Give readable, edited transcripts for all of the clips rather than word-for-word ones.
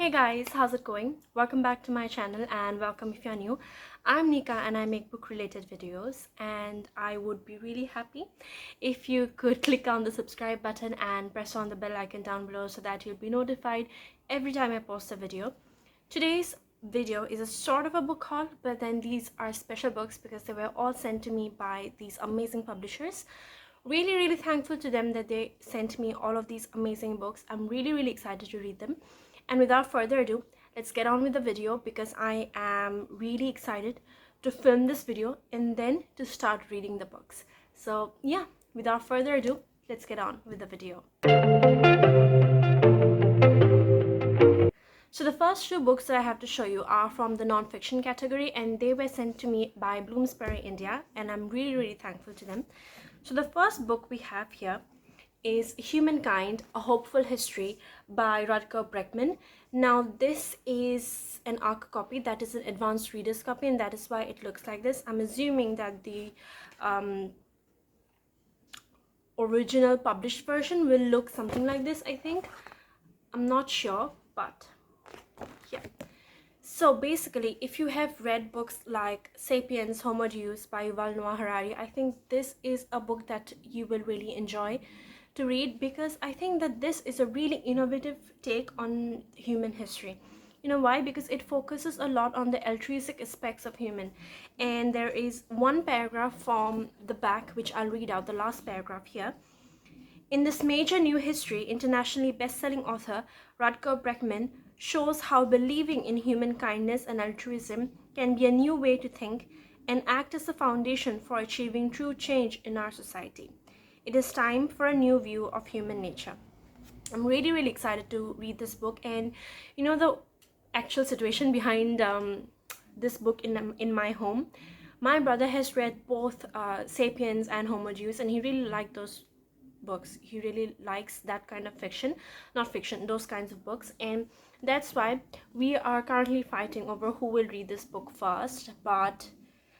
Hey guys, how's it going? Welcome back to my channel and welcome if you're new. I'm Nika and I make book related videos, and I would be really happy if you could click on the subscribe button and press on the bell icon down below so that you'll be notified every time I post a video. Today's video is a sort of a book haul, but then these are special books because they were all sent to me by these amazing publishers. Really thankful to them that they sent me all of these amazing books. I'm really excited to read them. And without further ado, let's get on with the video because I am really excited to film this video and then to start reading the books. So yeah, without further ado, let's get on with the video. So the first two books that I have to show you are from the non-fiction category, and they were sent to me by Bloomsbury India, and I'm really thankful to them. So the first book we have here is Humankind, A Hopeful History by Rutger Bregman. Now this is an ARC copy, that is an advanced reader's copy, and that is why it looks like this. I'm assuming that the original published version will look something like this, I think. I'm not sure, but yeah. So basically, if you have read books like Sapiens, Homo Deus by Yuval Noah Harari, I think this is a book that you will really enjoy to read, because I think that this is a really innovative take on human history. You know why? Because it focuses a lot on the altruistic aspects of human, and there is one paragraph from the back which I'll read out, the last paragraph here. In this major new history, internationally best-selling author Rutger Bregman shows how believing in human kindness and altruism can be a new way to think and act as a foundation for achieving true change in our society. It is time for a new view of human nature. I'm really excited to read this book, and you know the actual situation behind this book in my home. My brother has read both Sapiens and Homo Deus, and he really liked those books. He really likes that kind of fiction, not fiction, those kinds of books, and that's why we are currently fighting over who will read this book first. But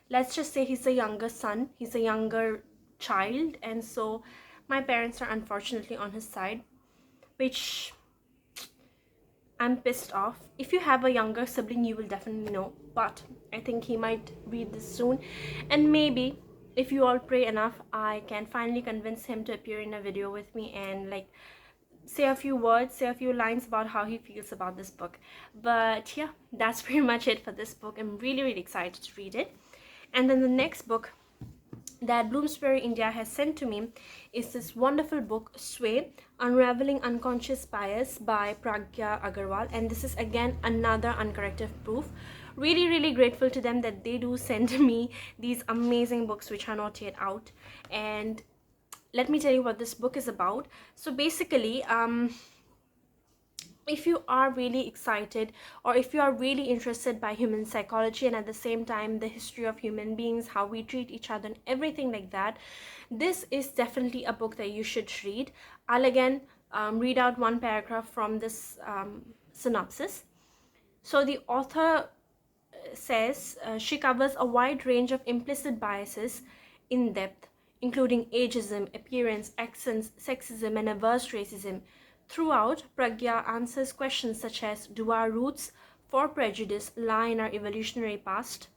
let's just say he's a younger son, he's a younger child, and so my parents are unfortunately on his side, which I'm pissed off. If you have a younger sibling, you will definitely know, but I think he might read this soon, and maybe if you all pray enough, I can finally convince him to appear in a video with me and like say a few words, say a few lines about how he feels about this book. But yeah, that's pretty much it for this book. I'm really excited to read it. And then the next book that Bloomsbury India has sent to me is this wonderful book, Sway, Unraveling Unconscious Bias by Pragya Agarwal, and this is again another uncorrective proof. Really grateful to them that they do send me these amazing books which are not yet out. And let me tell you what this book is about. So basically, if you are really excited, or if you are really interested by human psychology and at the same time the history of human beings, how we treat each other and everything like that, this is definitely a book that you should read. I'll again read out one paragraph from this synopsis. So the author says she covers a wide range of implicit biases in depth, including ageism, appearance, accents, sexism, and adverse racism. Throughout, Pragya answers questions such as, do our roots for prejudice lie in our evolutionary past?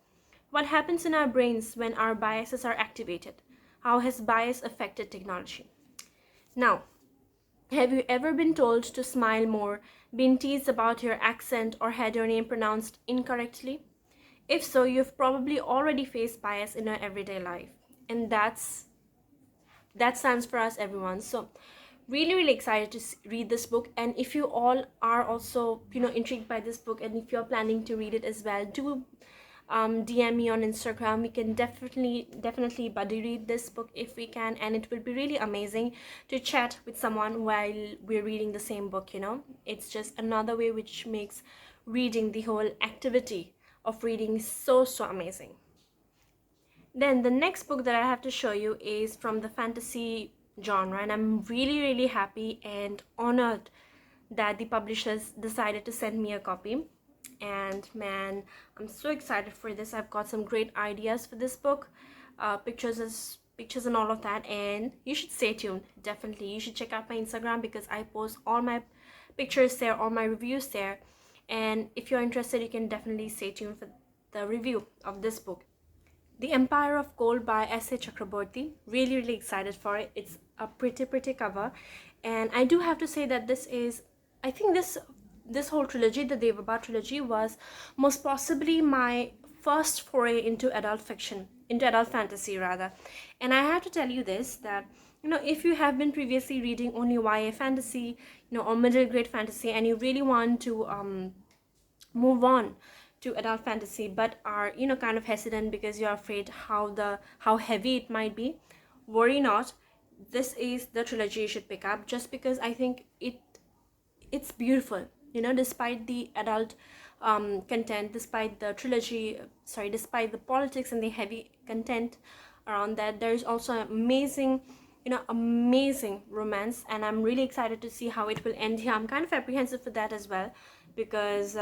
What happens in our brains when our biases are activated? How has bias affected technology? Now, have you ever been told to smile more, been teased about your accent, or had your name pronounced incorrectly? If so, you've probably already faced bias in your everyday life, and that stands for us, everyone. So really excited to read this book. And if you all are also intrigued by this book, and if you're planning to read it as well, do DM me on Instagram. We can definitely buddy read this book if we can, and it will be really amazing to chat with someone while we're reading the same book. It's just another way which makes reading, the whole activity of reading, so amazing. Then the next book that I have to show you is from the fantasy genre, and I'm really happy and honored that the publishers decided to send me a copy. And man, I'm so excited for this. I've got some great ideas for this book, pictures and all of that, and you should stay tuned. Definitely you should check out my Instagram because I post all my pictures there, all my reviews there, and if you're interested, you can definitely stay tuned for the review of this book. The Empire of Gold by S.A. Chakraborty. Really excited for it. It's a pretty cover, and I do have to say that this is, I think this whole trilogy, the Devabha trilogy, was most possibly my first foray into adult fiction, into adult fantasy rather. And I have to tell you this, that if you have been previously reading only YA fantasy, or middle grade fantasy, and you really want to move on to adult fantasy but are kind of hesitant because you're afraid how heavy it might be, worry not. This is the trilogy you should pick up, just because I think it's beautiful, despite the adult content, despite the trilogy, sorry, despite the politics and the heavy content around that. There's also amazing romance, and I'm really excited to see how it will end here. I'm kind of apprehensive for that as well, because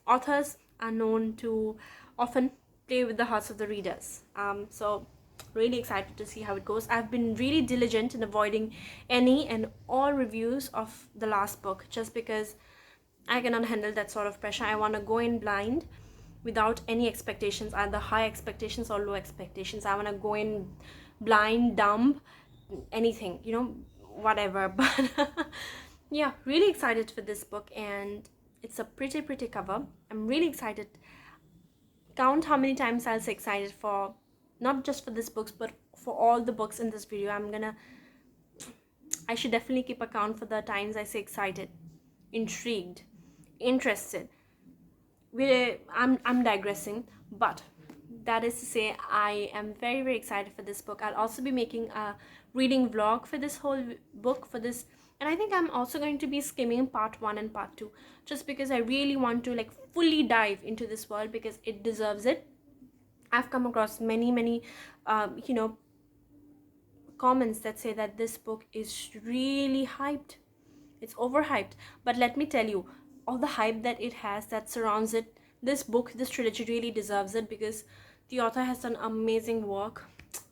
authors are known to often play with the hearts of the readers. So really excited to see how it goes. I've been really diligent in avoiding any and all reviews of the last book, just because I cannot handle that sort of pressure. I want to go in blind without any expectations, either high expectations or low expectations. I want to go in blind, dumb, anything, whatever. But yeah, really excited for this book, and it's a pretty cover. I'm really excited. Count how many times I'll say excited for, not just for this books, but for all the books in this video. I should definitely keep account for the times I say excited, intrigued, interested. I'm digressing, but that is to say, I am very excited for this book. I'll also be making a reading vlog for this whole book, for this, and I think I'm also going to be skimming part 1 and part 2, just because I really want to fully dive into this world, because it deserves it. I've come across many comments that say that this book is really hyped. It's overhyped, but let me tell you, all the hype that it has, that surrounds it, this book, this trilogy really deserves it, because the author has done amazing work.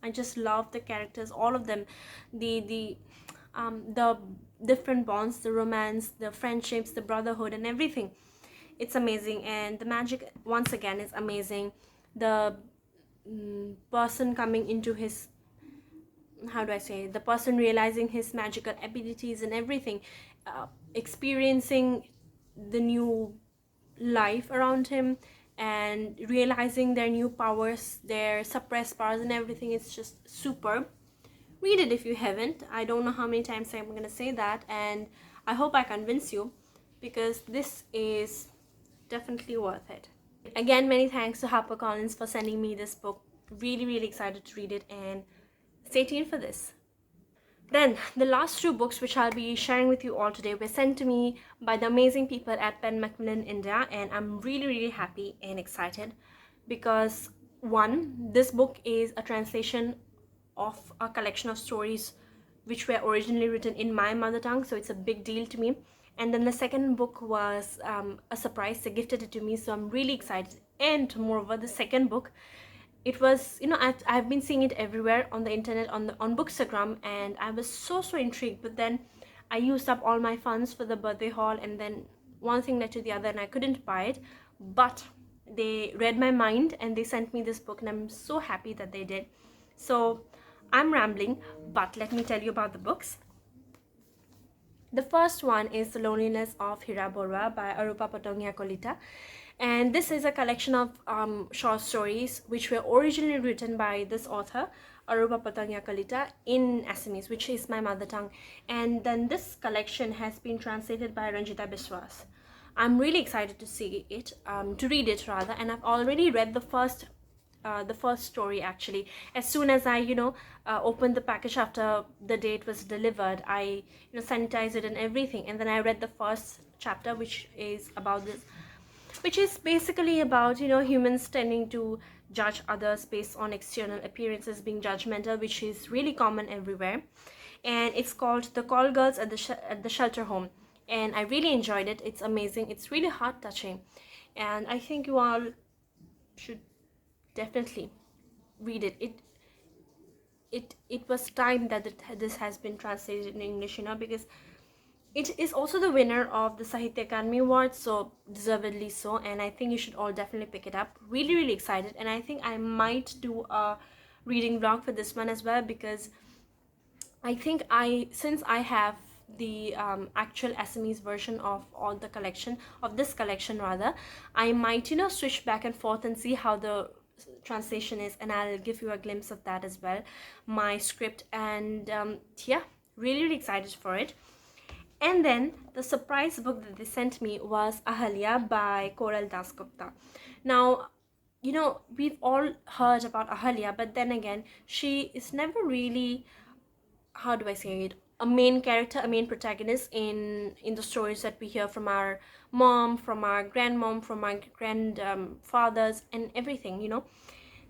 I just love the characters, all of them, the different bonds, the romance, the friendships, the brotherhood, and everything. It's amazing, and the magic once again is amazing. The person coming into his, how do I say, the person realizing his magical abilities and everything, experiencing the new life around him, and realizing their new powers, their suppressed powers and everything. It's just superb. Read it if you haven't. I don't know how many times I'm gonna say that, and I hope I convince you, because this is definitely worth it. Again, many thanks to HarperCollins for sending me this book. Really excited to read it, and stay tuned for this. Then, the last 2 books which I'll be sharing with you all today were sent to me by the amazing people at Pen Macmillan India, and I'm really happy and excited, because one, this book is a translation of a collection of stories which were originally written in my mother tongue, so it's a big deal to me. And then the second book was a surprise. They gifted it to me, so I'm really excited. And moreover, the second book, it was, I've been seeing it everywhere on the internet, on Bookstagram, and I was so intrigued. But then I used up all my funds for the birthday haul, and then one thing led to the other, and I couldn't buy it. But they read my mind and they sent me this book, and I'm so happy that they did. So I'm rambling, but let me tell you about the books. The first one is The Loneliness of Hirabora by Arupa Patongia Kolita. And this is a collection of short stories which were originally written by this author, Arupa Patongia Kolita, in Assamese, which is my mother tongue. And then this collection has been translated by Ranjita Biswas. I'm really excited to see it, to read it rather, and I've already read the first story actually. As soon as I opened the package after the day it was delivered, I sanitized it and everything, and then I read the first chapter, which is about this, which is basically about humans tending to judge others based on external appearances, being judgmental, which is really common everywhere. And it's called The Call Girls at the Shelter Home, and I really enjoyed it. It's amazing. It's really heart touching, and I think you all should definitely read it. It was time that this has been translated in English, because it is also the winner of the Sahitya Akademi Award, so deservedly so, and I think you should all definitely pick it up. Really, really excited, and I think I might do a reading vlog for this one as well, because I think since I have the actual Assamese version of all the collection, of this collection rather, I might, you know, switch back and forth and see how the translation is, and I'll give you a glimpse of that as well, my script, and yeah, really, really excited for it. And then the surprise book that they sent me was Ahalya by Koral Dasgupta. Now, you know, we've all heard about Ahalya, but then again, she is never really, how do I say it, a main character, a main protagonist in the stories that we hear from our mom, from our grandmom, from our grandfathers, and everything, you know.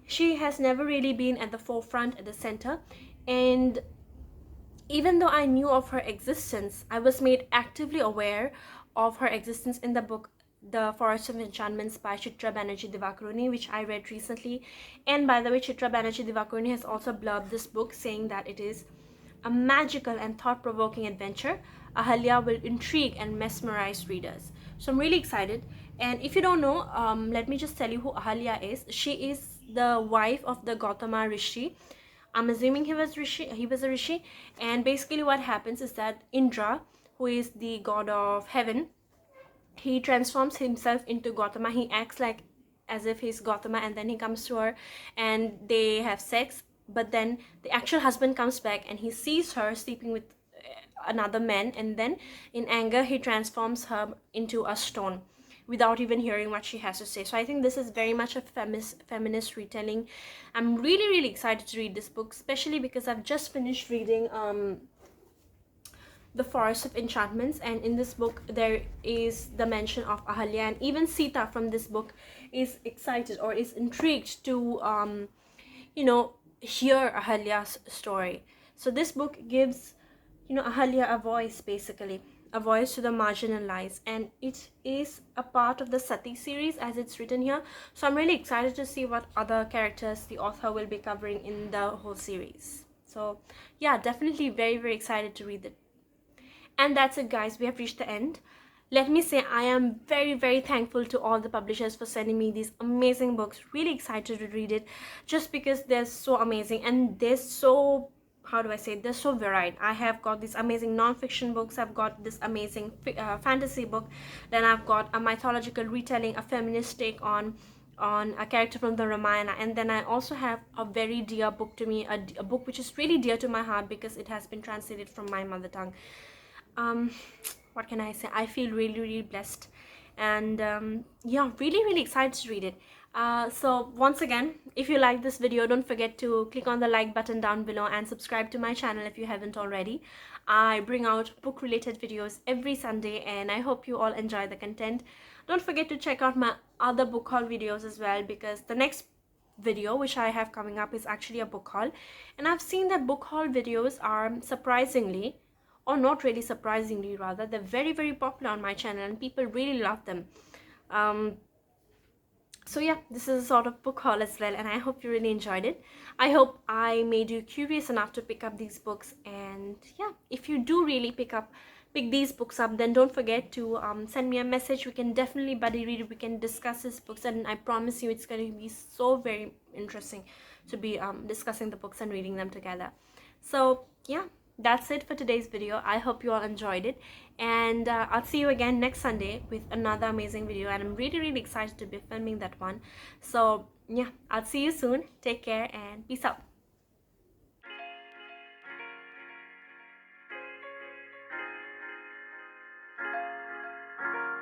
She has never really been at the forefront, at the center, and even though I knew of her existence, I was made actively aware of her existence in the book The Forest of Enchantments by Chitra Banerjee Divakaruni, which I read recently. And by the way, Chitra Banerjee Divakaruni has also blurbed this book, saying that it is a magical and thought-provoking adventure. Ahalya will intrigue and mesmerize readers. So I'm really excited. And if you don't know, let me just tell you who Ahalya is. She is the wife of the Gautama Rishi. I'm assuming he was a Rishi, and basically what happens is that Indra, who is the god of heaven, he transforms himself into Gautama. He acts like as if he's Gautama, and then he comes to her and they have sex, but then the actual husband comes back and he sees her sleeping with another man, and then in anger he transforms her into a stone without even hearing what she has to say. So I think this is very much a feminist retelling. I'm really, really excited to read this book, especially because I've just finished reading The Forest of Enchantments, and in this book there is the mention of Ahalya, and even Sita from this book is excited or is intrigued to you know, hear Ahalya's story. So this book gives, you know, Ahalya a voice, basically a voice to the marginalized, and it is a part of the Sati series as it's written here. So I'm really excited to see what other characters the author will be covering in the whole series. So yeah, definitely very, very excited to read it. And that's it, guys, we have reached the end. Let me say I am very, very thankful to all the publishers for sending me these amazing books. Really excited to read it, just because they're so amazing and they're so, how do I say, they're so varied. I have got these amazing non-fiction books, I've got this amazing fantasy book, then I've got a mythological retelling, a feminist take on a character from the Ramayana, and then I also have a very dear book to me, a book which is really dear to my heart because it has been translated from my mother tongue. What can I say? I feel really, really blessed, and yeah, really, really excited to read it. So once again, if you like this video, don't forget to click on the like button down below and subscribe to my channel if you haven't already. I bring out book related videos every Sunday, and I hope you all enjoy the content. Don't forget to check out my other book haul videos as well, because the next video which I have coming up is actually a book haul, and I've seen that book haul videos are surprisingly, or not really surprisingly rather, they're very, very popular on my channel and people really love them. So yeah, this is a sort of book haul as well, and I hope you really enjoyed it. I hope I made you curious enough to pick up these books, and yeah, if you do really pick these books up, then don't forget to send me a message. We can definitely buddy read, we can discuss these books, and I promise you it's going to be so very interesting to be discussing the books and reading them together. So yeah, that's it for today's video. I hope you all enjoyed it, and I'll see you again next Sunday with another amazing video, and I'm really, really excited to be filming that one. So yeah, I'll see you soon. Take care and peace out.